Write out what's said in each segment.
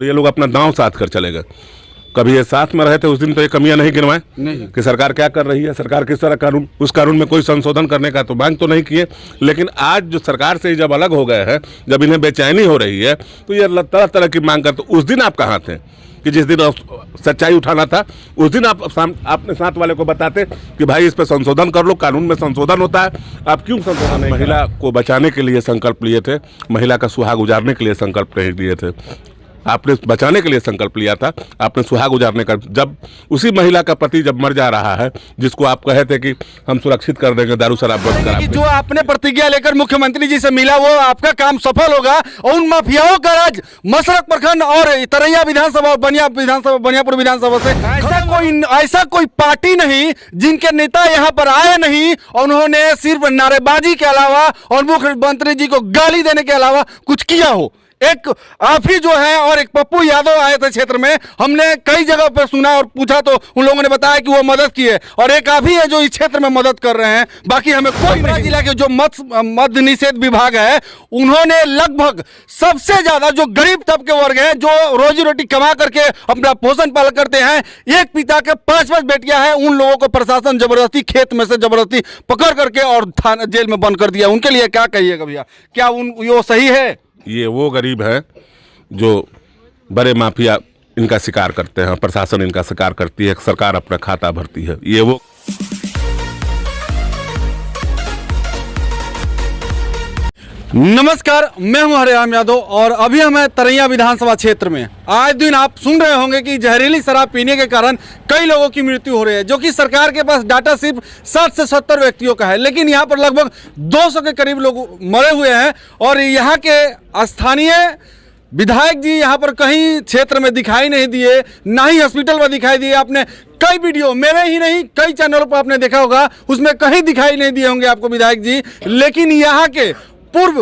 ये लोग अपना दांव साध कर चले गए। कभी ये साथ में रहे थे उस दिन तो ये कमियां नहीं गिनवाए नहीं कि सरकार क्या कर रही है, सरकार किस तरह कानून, उस कानून में कोई संशोधन करने का तो मांग तो नहीं किए। लेकिन आज जो सरकार से जब अलग हो गए हैं, जब इन्हें बेचैनी हो रही है, तो ये तरह तरह की मांग करते। उस दिन आप कहाँ थे कि जिस दिन सच्चाई उठाना था, उस दिन आप अपने साथ वाले को बताते कि भाई इस पर संशोधन कर लो, कानून में संशोधन होता है, आप क्यों संशोधन नहीं? महिला को बचाने के लिए संकल्प लिए थे, महिला का सुहाग उजारने के लिए संकल्प नहीं लिए थे। आपने बचाने के लिए संकल्प लिया था, आपने सुहाग उजारने का। जब उसी महिला का पति जब मर जा रहा है, जिसको आप कहे थे कि हम सुरक्षित कर देंगे, दारू शराब बंद करा, जो आपने प्रतिज्ञा लेकर मुख्यमंत्री जी से मिला वो आपका काम सफल होगा और उन माफियाओं का राज मसरक प्रखंड और तरैया विधानसभा, बनियापुर विधानसभा से ऐसा कोई पार्टी नहीं जिनके नेता यहाँ पर आए नहीं और उन्होंने सिर्फ नारेबाजी के अलावा और मुख्यमंत्री जी को गाली देने के अलावा कुछ किया हो। एक आप ही जो है और एक पप्पू यादव आए थे क्षेत्र में, हमने कई जगह पर सुना और पूछा तो उन लोगों ने बताया कि वो मदद की है, और एक आप ही है जो इस क्षेत्र में मदद कर रहे हैं। बाकी हमें कोई नहीं। जिला के जो मद्य निषेध विभाग है, उन्होंने लगभग सबसे ज्यादा जो गरीब तबके वर्ग हैं, जो रोजी रोटी कमा करके अपना पोषण पालन करते हैं, एक पिता के 5-5 बेटियां हैं, उन लोगों को प्रशासन जबरदस्ती खेत में से जबरदस्ती पकड़ करके और जेल में बंद कर दिया। उनके लिए क्या कहिएगा भैया, क्या वो सही है? ये वो गरीब है जो बड़े माफिया इनका शिकार करते हैं, प्रशासन इनका शिकार करती है, सरकार अपना खाता भरती है। ये वो नमस्कार, मैं हूं हरिराम यादव और अभी हम तरैया विधानसभा क्षेत्र में। आज दिन आप सुन रहे होंगे कि जहरीली शराब पीने के कारण कई लोगों की मृत्यु हो रही है, जो कि सरकार के पास डाटा सिर्फ 60 से 70 व्यक्तियों का है, लेकिन यहाँ पर लगभग 200 के करीब लोग मरे हुए हैं। और यहाँ के स्थानीय विधायक जी यहाँ पर कहीं क्षेत्र में दिखाई नहीं दिए, ना ही हॉस्पिटल में दिखाई दिए। आपने कई वीडियो, मेरे ही नहीं कई चैनलों पर आपने देखा होगा, उसमें कहीं दिखाई नहीं दिए होंगे आपको विधायक जी। लेकिन यहाँ के पूर्व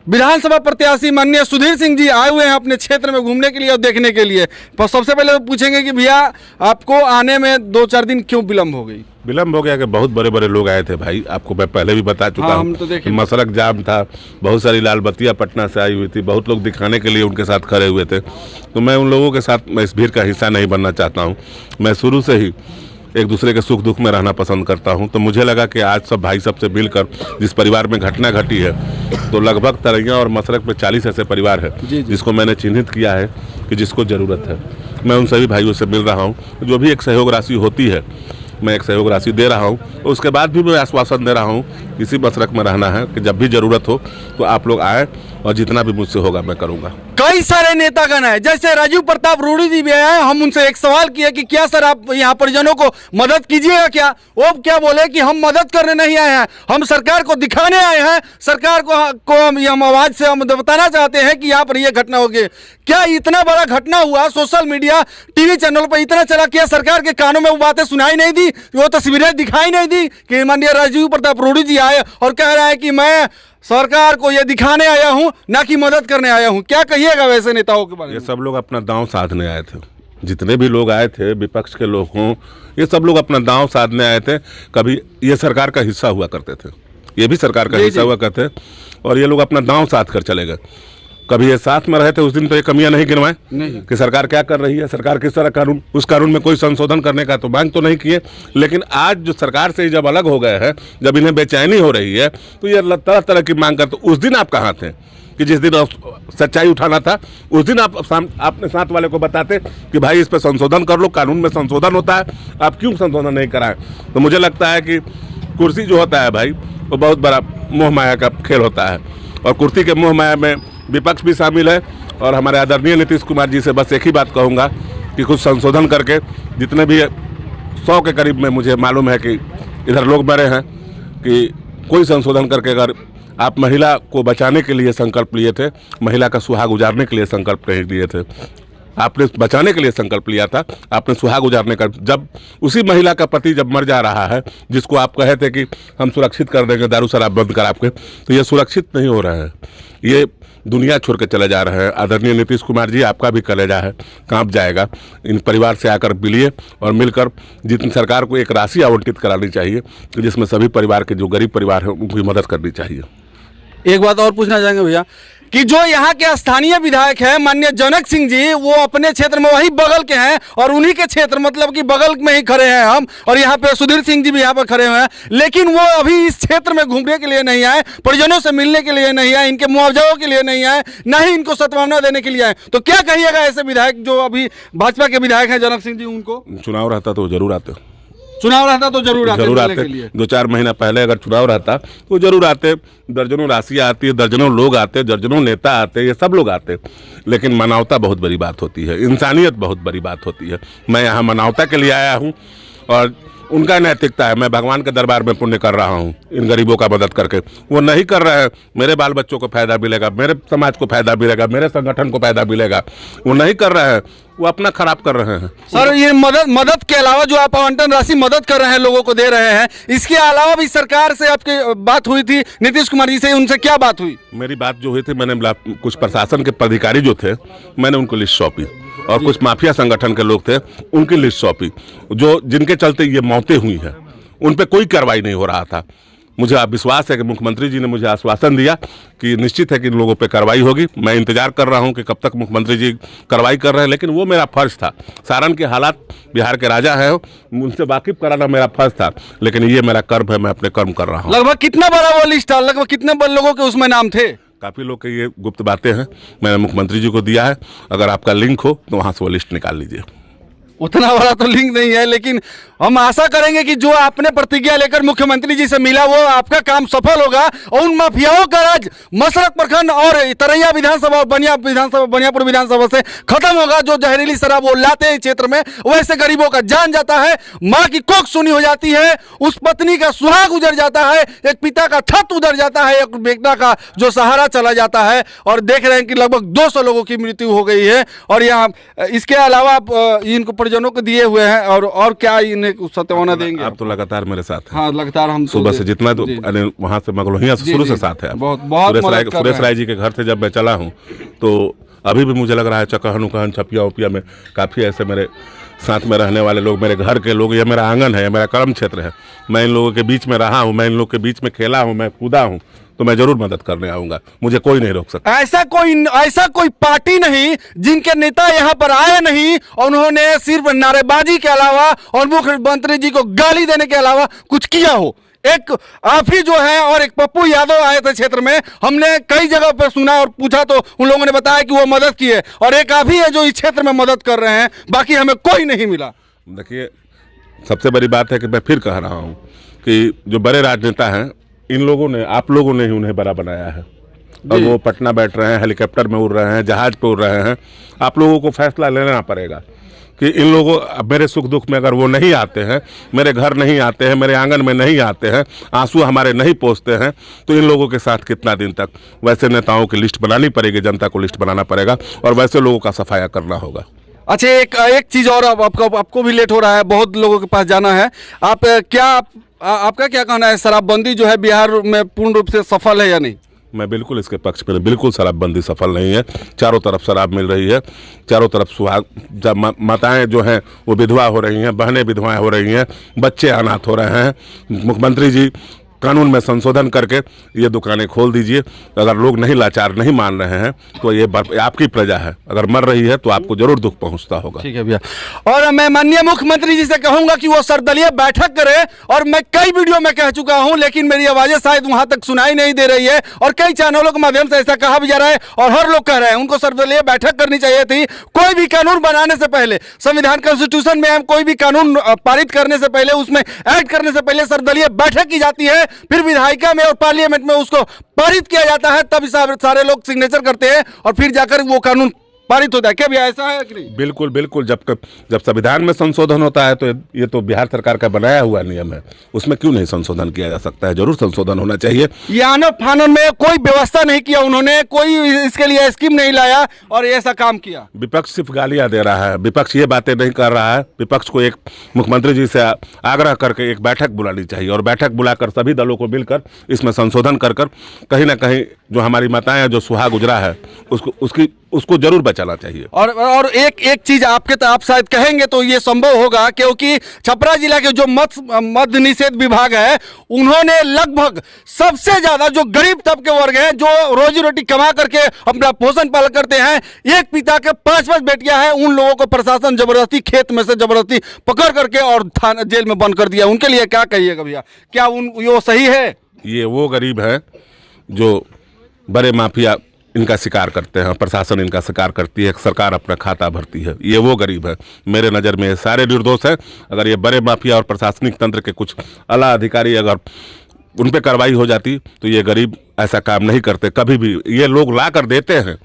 विधानसभा प्रत्याशी माननीय सुधीर सिंह जी आए हुए हैं अपने क्षेत्र में घूमने के लिए और देखने के लिए। पर सबसे पहले तो पूछेंगे कि भैया आपको आने में 2-4 दिन क्यों विलम्ब हो गई? विलम्ब हो गया कि बहुत बड़े बड़े लोग आए थे भाई, आपको मैं पहले भी बता चुका हूँ। तो मसरक जाम था, बहुत सारी लाल बत्तियाँ पटना से आई हुई थी, बहुत लोग दिखाने के लिए उनके साथ खड़े हुए थे। तो मैं उन लोगों के साथ मैं इस भीड़ का हिस्सा नहीं बनना चाहता हूँ। मैं शुरू से ही एक दूसरे के सुख दुख में रहना पसंद करता हूं। तो मुझे लगा कि आज सब भाई सबसे मिलकर जिस परिवार में घटना घटी है, तो लगभग तरैया और मसरक में 40 ऐसे परिवार है जिसको मैंने चिन्हित किया है कि जिसको ज़रूरत है। मैं उन सभी भाइयों से मिल रहा हूं। जो भी एक सहयोग राशि होती है, मैं एक सहयोग राशि दे रहा हूं। तो उसके बाद भी मैं आश्वासन दे रहा हूं इसी मसरक में रहना है कि जब भी ज़रूरत हो तो आप लोग आए और जितना भी मुझसे होगा मैं करूँगा। कई सारे नेतागण है, जैसे राजीव प्रताप रूडी जी भी आए। हम उनसे एक सवाल किए कि क्या सर आप यहाँ परिजनों को मदद कीजिएगा क्या? वो क्या बोले कि हम मदद करने नहीं आए हैं, हम सरकार को दिखाने आए हैं। सरकार को हम आवाज से हम बताना चाहते हैं कि यहाँ पर ये घटना हो गई। क्या इतना बड़ा घटना हुआ, सोशल मीडिया टीवी चैनल पर इतना चला, क्या सरकार के कानों में वो बातें सुनाई नहीं दी, वो तस्वीरें दिखाई नहीं दी कि माननीय राजीव प्रताप रूडी जी आए और कह रहा है कि मैं सरकार को ये दिखाने आया हूं, ना कि मदद करने आया हूं? क्या कहिएगा वैसे नेताओं के बारे में? ये सब लोग अपना दांव साधने आए थे। जितने भी लोग आए थे, विपक्ष के लोग हों, ये सब लोग अपना दांव साधने आए थे। कभी ये सरकार का हिस्सा हुआ करते थे, ये भी सरकार का हिस्सा हुआ करते, और ये लोग अपना दांव साध कर चले गए। कभी ये साथ में रहे थे उस दिन तो ये कमियां नहीं गिनवाए कि सरकार क्या कर रही है, सरकार किस तरह कानून, उस कानून में कोई संशोधन करने का तो मांग तो नहीं किए। लेकिन आज जो सरकार से जब अलग हो गए हैं, जब इन्हें बेचैनी हो रही है, तो ये तरह तरह की मांग करते। उस दिन आप कहाँ थे कि जिस दिन सच्चाई उठाना था, उस दिन आप अपने साथ वाले को बताते कि भाई इस पर संशोधन कर लो, कानून में संशोधन होता है, आप क्यों संशोधन नहीं कराएं? तो मुझे लगता है कि कुर्सी जो होता है भाई, वो बहुत बड़ा मोह माया का खेल होता है, और कुर्सी के मोह माया में विपक्ष भी शामिल है। और हमारे आदरणीय नीतीश कुमार जी से बस एक ही बात कहूँगा कि कुछ संशोधन करके, जितने भी 100 के करीब में मुझे मालूम है कि इधर लोग मरे हैं, कि कोई संशोधन करके अगर आप महिला को बचाने के लिए संकल्प लिए थे, महिला का सुहाग उजारने के लिए संकल्प नहीं लिए थे, आपने बचाने के लिए संकल्प लिया था, आपने सुहाग उजारने का। जब उसी महिला का पति जब मर जा रहा है, जिसको आप कहे थे कि हम सुरक्षित कर देंगे, दारू शराब बंद कर आपके, तो ये सुरक्षित नहीं हो रहा है, ये दुनिया छोड़ के चले जा रहे हैं। आदरणीय नीतीश कुमार जी, आपका भी कलेजा है, कांप जाएगा। इन परिवार से आकर मिलिए और मिलकर जितनी सरकार को एक राशि आवंटित करानी चाहिए, जिसमें सभी परिवार के जो गरीब परिवार हैं उनकी मदद करनी चाहिए। एक बात और पूछना चाहेंगे भैया, कि जो यहाँ के स्थानीय विधायक हैं माननीय जनक सिंह जी, वो अपने क्षेत्र में वही बगल के हैं और उन्हीं के क्षेत्र मतलब कि बगल में ही खड़े हैं हम, और यहाँ पे सुधीर सिंह जी भी यहाँ पर खड़े हुए हैं, लेकिन वो अभी इस क्षेत्र में घूमने के लिए नहीं आए, परिजनों से मिलने के लिए नहीं आए, इनके मुआवजाओं के लिए नहीं आए, न ही इनको सद्भावना देने के लिए आए। तो क्या कहिएगा ऐसे विधायक जो अभी भाजपा के विधायक हैं जनक सिंह जी, उनको? चुनाव रहता तो जरूर आते, चुनाव रहता तो जरूर आते। 2-4 महीना पहले अगर चुनाव रहता तो जरूर आते। दर्जनों राशियाँ आती है, दर्जनों लोग आते, दर्जनों नेता आते, ये सब लोग आते। लेकिन मानवता बहुत बड़ी बात होती है, इंसानियत बहुत बड़ी बात होती है। मैं यहाँ मानवता के लिए आया हूँ और उनका नैतिकता है। मैं भगवान के दरबार में पुण्य कर रहा हूँ इन गरीबों का मदद करके। वो नहीं कर रहे हैं, मेरे बाल बच्चों को फायदा मिलेगा, मेरे समाज को फायदा मिलेगा, मेरे संगठन को फायदा मिलेगा। वो नहीं कर रहे हैं, वो अपना खराब कर रहे हैं। सर ये मदद के अलावा जो आप आवंटन राशि मदद कर रहे हैं, लोगों को दे रहे हैं, इसके अलावा भी सरकार से आपकी बात हुई थी, नीतीश कुमार जी से, उनसे क्या बात हुई? मेरी बात जो हुई थी, मैंने कुछ प्रशासन के पदाधिकारी जो थे, मैंने उनको लिस्ट सौंपी और कुछ माफिया संगठन के लोग थे, उनकी लिस्ट सौंपी, जो जिनके चलते ये मौतें हुई हैं, उन पे कोई कार्रवाई नहीं हो रहा था। मुझे आप विश्वास है कि मुख्यमंत्री जी ने मुझे आश्वासन दिया कि निश्चित है कि इन लोगों पे कार्रवाई होगी। मैं इंतजार कर रहा हूं कि कब तक मुख्यमंत्री जी कार्रवाई कर रहे हैं, लेकिन वो मेरा फर्ज था। सारण के हालात, बिहार के राजा है, उनसे वाकिफ कराना मेरा फर्ज था, लेकिन ये मेरा कर्म है, मैं अपने कर्म कर रहा हूँ। लगभग कितना बड़ा वो लिस्ट था? लगभग कितने लोगों के उसमें नाम थे? काफ़ी लोग के ये गुप्त बातें हैं, मैंने मुख्यमंत्री जी को दिया है। अगर आपका लिंक हो तो वहाँ से वो लिस्ट निकाल लीजिए। उतना बड़ा तो लिंक नहीं है, लेकिन हम आशा करेंगे कि जो आपने प्रतिज्ञा लेकर मुख्यमंत्री जी से मिला वो आपका काम सफल होगा और उन माफियाओं का राज मसरक प्रखंड और तरैया विधानसभा और बनियापुर विधानसभा से खत्म होगा। जो जहरीली शराब वो लाते हैं क्षेत्र में, वैसे गरीबों का जान जाता है, माँ की कोख सुनी हो जाती है, उस पत्नी का सुहाग उजड़ जाता है, एक पिता का छत उधर जाता है, एक बेटा का जो सहारा चला जाता है। और देख रहे हैं कि लगभग 200 लोगों की मृत्यु हो गई है। और यहाँ इसके अलावा आप इनको परिजनों को दिए हुए हैं और क्या इन्हें सत्यावना देंगे? आप तो लगातार मेरे साथ हैं। हाँ, लगातार हम सुबह से जितना तो वहाँ से मगलोहिया से शुरू से साथ है। सुरेश राय जी के घर से जब मैं चला हूँ तो अभी भी मुझे लग रहा है चकहन उकहन छपिया उपिया में काफ़ी ऐसे मेरे साथ में रहने वाले लोग, मेरे घर के लोग, ये मेरा आंगन है, मेरा कर्म क्षेत्र है, मैं इन लोगों के बीच में रहा हूँ, मैं इन लोगों के बीच में खेला हूँ, मैं कूदा हूँ, तो मैं जरूर मदद करने आऊंगा। मुझे कोई नहीं रोक सकता। ऐसा कोई पार्टी नहीं जिनके नेता यहाँ पर आए नहीं और उन्होंने सिर्फ नारेबाजी के अलावा और मुख्यमंत्री जी को गाली देने के अलावा कुछ किया हो। एक आप ही जो है और एक पप्पू यादव आए थे क्षेत्र में, हमने कई जगह पर सुना और पूछा तो उन लोगों ने बताया कि वो मदद की है, और एक आप ही है जो इस क्षेत्र में मदद कर रहे हैं, बाकी हमें कोई नहीं मिला। देखिए, सबसे बड़ी बात है कि मैं फिर कह रहा हूँ कि जो बड़े राजनेता हैं, इन लोगों ने, आप लोगों ने ही उन्हें बड़ा बनाया है और वो पटना बैठ रहे हैं, हेलीकॉप्टर में उड़ रहे हैं, जहाज पे उड़ रहे हैं। आप लोगों को फैसला लेना पड़ेगा कि इन लोगों, मेरे सुख दुख में अगर वो नहीं आते हैं, मेरे घर नहीं आते हैं, मेरे आंगन में नहीं आते हैं, आंसू हमारे नहीं पोंछते हैं, तो इन लोगों के साथ कितना दिन तक? वैसे नेताओं की लिस्ट बनानी पड़ेगी, जनता को लिस्ट बनाना पड़ेगा और वैसे लोगों का सफाया करना होगा। अच्छा, एक चीज़ और, आपको भी लेट हो रहा है, बहुत लोगों के पास जाना है। आपका क्या कहना है, शराबबंदी जो है बिहार में पूर्ण रूप से सफल है या नहीं? मैं बिल्कुल इसके पक्ष में, बिल्कुल शराबबंदी सफल नहीं है। चारों तरफ शराब मिल रही है, चारों तरफ सुहाग माताएं जो हैं वो विधवा हो रही हैं, बहनें विधवाएं हो रही हैं, बच्चे अनाथ हो रहे हैं। मुख्यमंत्री जी कानून में संशोधन करके ये दुकानें खोल दीजिए। अगर लोग नहीं लाचार नहीं मान रहे हैं तो ये आपकी प्रजा है, अगर मर रही है तो आपको जरूर दुख पहुंचता होगा। ठीक है भैया, और मैं माननीय मुख्यमंत्री जी से कहूंगा कि वो सर्वदलीय बैठक करे, और मैं कई वीडियो में कह चुका हूं लेकिन मेरी आवाजें शायद वहां तक सुनाई नहीं दे रही है, और कई चैनलों के माध्यम से ऐसा कहा भी जा रहा है और हर लोग कह रहे हैं उनको सर्वदलीय बैठक करनी चाहिए थी। कोई भी कानून बनाने से पहले, संविधान कॉन्स्टिट्यूशन में हम कोई भी कानून पारित करने से पहले, उसमें ऐड करने से पहले सर्वदलीय बैठक की जाती है, फिर विधायिका में और पार्लियामेंट में उसको पारित किया जाता है, तब सारे लोग सिग्नेचर करते हैं और फिर जाकर वो कानून पारित होता है। क्या भैया ऐसा है कि नहीं? बिल्कुल बिल्कुल। जब संविधान में संशोधन होता है तो ये तो बिहार सरकार का बनाया हुआ नियम है, उसमें क्यों नहीं संशोधन किया जा सकता है? जरूर संशोधन होना चाहिए। यानो फानन में कोई व्यवस्था नहीं किया उन्होंने, कोई इसके लिए स्कीम नहीं लाया और ऐसा काम किया। विपक्ष सिर्फ गालियां दे रहा है, विपक्ष ये बातें नहीं कर रहा है। विपक्ष को एक मुख्यमंत्री जी से आग्रह करके एक बैठक बुलानी चाहिए और बैठक बुलाकर सभी दलों को मिलकर इसमें संशोधन कर कहीं ना कहीं जो हमारी माताएं जो सुहाग गुजरा है उसको जरूर बचाना चाहिए। और एक चीज आपके तो आप शायद कहेंगे तो ये संभव होगा, क्योंकि छपरा जिला के जो मद्य निषेध विभाग है उन्होंने लगभग सबसे ज्यादा जो गरीब तबके वर्ग हैं, जो रोजी रोटी कमा करके अपना पोषण पालन करते हैं, एक पिता के 5-5 बेटियां हैं, उन लोगों को प्रशासन जबरदस्ती खेत में से जबरदस्ती पकड़ करके और थाना जेल में बंद कर दिया। उनके लिए क्या कहिएगा भैया, क्या वो सही है? ये वो गरीब है जो बड़े माफिया इनका शिकार करते हैं, प्रशासन इनका शिकार करती है, सरकार अपना खाता भरती है। ये वो गरीब है। मेरे नज़र में सारे निर्दोष हैं। अगर ये बड़े माफिया और प्रशासनिक तंत्र के कुछ आला अधिकारी अगर उन पर कार्रवाई हो जाती तो ये गरीब ऐसा काम नहीं करते कभी भी। ये लोग ला कर देते हैं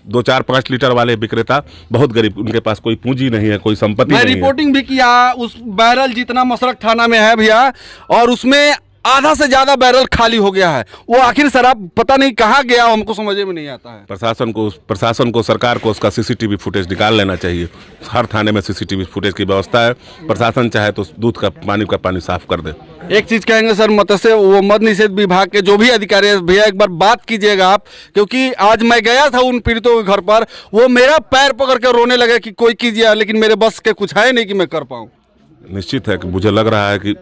2-4-5 लीटर वाले विक्रेता, बहुत गरीब, उनके पास कोई पूंजी नहीं है, कोई संपत्ति नहीं है। मैं रिपोर्टिंग भी किया उस बैरल जितना मसरक थाना में है भैया, और उसमें आधा से ज्यादा बैरल खाली हो गया है। वो आखिर शराब पता नहीं कहाँ गया, हमको समझ में नहीं आता है। प्रशासन को सरकार को उसका सीसीटीवी फुटेज निकाल लेना चाहिए। हर थाने में सीसीटीवी फुटेज की व्यवस्था है। प्रशासन चाहे तो दूध का पानी साफ कर दे। एक चीज कहेंगे सर, मद्य निषेध विभाग के जो भी अधिकारी हैं भैया, एक बार बात कीजिएगा आप, क्योंकि आज मैं गया था उन पीड़ितों के घर पर, वो मेरा पैर पकड़ के रोने लगे कि कोई कीजिए, लेकिन मेरे बस के कुछ है नहीं कि मैं कर पाऊँ। निश्चित है कि मुझे लग रहा है कि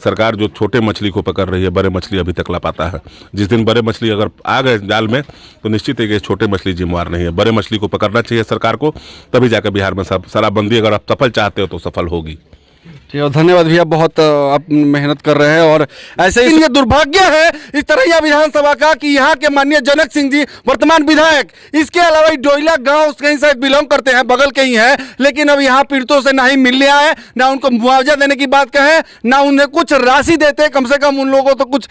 सरकार जो छोटे मछली को पकड़ रही है, बड़े मछली अभी तक ला पाता है। जिस दिन बड़े मछली अगर आ गए जाल में तो निश्चित है कि छोटे मछली जिम्मेवार नहीं है। बड़े मछली को पकड़ना चाहिए सरकार को, तभी जाकर बिहार में शराबबंदी अगर आप सफल चाहते हो तो सफल होगी। ठीक है, धन्यवाद भैया, बहुत आप मेहनत कर रहे हैं। और ऐसे ही ये दुर्भाग्य है इस तरैया विधानसभा का कि यहाँ के माननीय जनक सिंह जी वर्तमान विधायक, इसके अलावा डोइला गांव कहीं शायद बिलोंग करते हैं, बगल के ही हैं, लेकिन अब यहाँ पीड़ितों से ना ही मिलने आए, ना उनको मुआवजा देने की बात कहें, ना उन्हें कुछ राशि देते, कम से कम उन लोगों को तो कुछ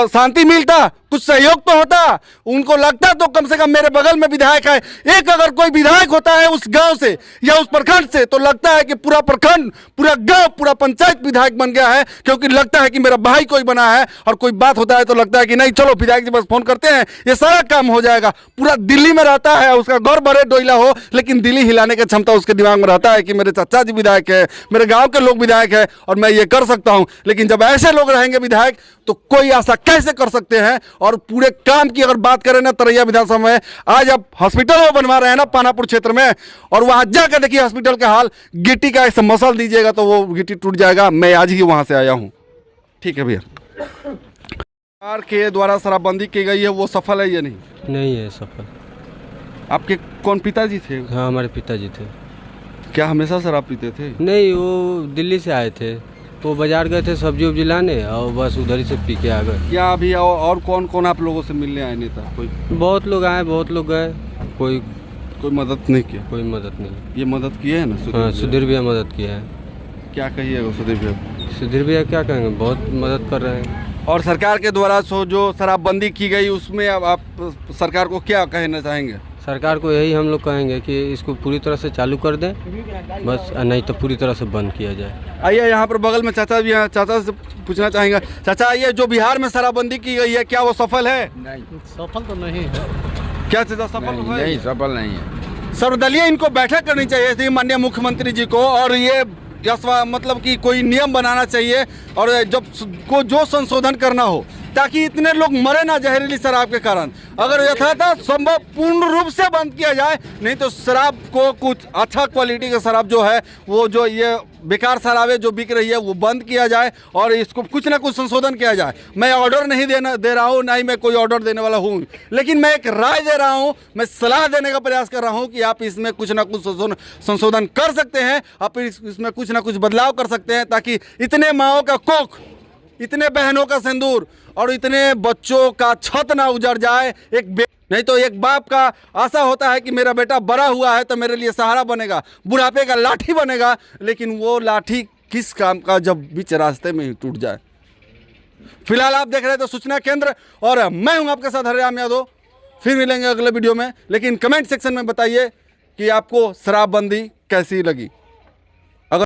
शांति मिलता, कुछ सहयोग तो होता। उनको लगता तो कम से कम मेरे बगल में विधायक है, एक अगर कोई विधायक होता है उस गांव से या उस प्रखंड से, तो लगता है कि पूरा प्रखंड, पूरा गांव, पूरा पंचायत विधायक बन गया है, क्योंकि लगता है कि मेरा भाई कोई बना है। और कोई बात होता है तो लगता है कि नहीं, चलो विधायक जी बस फोन करते हैं, ये सारा काम हो जाएगा। पूरा दिल्ली में रहता है, उसका घर बड़े डोइला हो, लेकिन दिल्ली हिलाने की क्षमता उसके दिमाग में रहता है कि मेरे चाचा जी विधायक है, मेरे गाँव के लोग विधायक है और मैं ये कर सकता हूँ। लेकिन जब ऐसे लोग रहेंगे विधायक तो कोई आशा कैसे कर सकते हैं। और पूरे काम की अगर बात करें ना, तरैया विधानसभा में आज आप हॉस्पिटल वो बनवा रहे हैं ना पानापुर क्षेत्र में, और वहां जाकर देखिए हॉस्पिटल का हाल, गिट्टी का एक मसल दीजिएगा तो वो गिट्टी टूट जाएगा। मैं आज ही वहां से आया हूं। ठीक है भैया, सरकार के द्वारा शराबबंदी की गई है, वो सफल है या नहीं? नहीं है सफल। आपके कौन पिताजी थे? हाँ, हमारे पिताजी थे। क्या हमेशा शराब पीते थे? नहीं, वो दिल्ली से आए थे, तो बाजार गए थे सब्जी उब्जी लाने और बस उधर ही से पी के आ गए। क्या अभी और कौन कौन आप लोगों से मिलने आए नेता? कोई? बहुत लोग आए, बहुत लोग गए, कोई मदद नहीं किया? कोई मदद नहीं। ये मदद किए है ना? हाँ, सुधीर भैया मदद किया है। क्या कहिएगा सुधीर भैया? सुधीर भैया क्या कहेंगे, बहुत मदद कर रहे हैं। और सरकार के द्वारा जो शराबबंदी की गई उसमें अब आप सरकार को क्या कहना चाहेंगे? सरकार को यही हम लोग कहेंगे कि इसको पूरी तरह से चालू कर दें बस, नहीं तो पूरी तरह से बंद किया जाए। आइए, यहाँ पर बगल में चाचा भी हैं, चाचा से पूछना चाहेंगे। चाचा, आइए, जो बिहार में शराबबंदी की गई है क्या वो सफल है? नहीं, सफल तो नहीं है। क्या चाचा सफल तो है? नहीं, सफल नहीं है। सर्वदलीय इनको बैठक करनी चाहिए थी माननीय मुख्यमंत्री जी को, और ये मतलब कि कोई नियम बनाना चाहिए और जब को जो संशोधन करना हो, ताकि इतने लोग मरे ना जहरीली शराब के कारण। अगर यथार्थ संभव पूर्ण रूप से बंद किया जाए, नहीं तो शराब को कुछ अच्छा क्वालिटी का शराब जो है, वो जो ये बेकार शराबें जो बिक रही है वो बंद किया जाए और इसको कुछ ना कुछ संशोधन किया जाए। मैं ऑर्डर नहीं दे रहा हूँ, ना ही मैं कोई ऑर्डर देने वाला हूँ, लेकिन मैं एक राय दे रहा हूँ, मैं सलाह देने का प्रयास कर रहा हूँ कि आप इसमें कुछ ना कुछ संशोधन कर सकते हैं, आप इसमें कुछ ना कुछ बदलाव कर सकते हैं, ताकि इतने माँओं का कोख, इतने बहनों का सिंदूर और इतने बच्चों का छत ना उजड़ जाए। नहीं तो एक बाप का आशा होता है कि मेरा बेटा बड़ा हुआ है तो मेरे लिए सहारा बनेगा, बुढ़ापे का लाठी बनेगा, लेकिन वो लाठी किस काम का जब बीच रास्ते में ही टूट जाए। फिलहाल आप देख रहे थे सूचना केंद्र और मैं हूं आपके साथ हरिराम यादव। फिर मिलेंगे अगले वीडियो में, लेकिन कमेंट सेक्शन में बताइए कि आपको शराबबंदी कैसी लगी।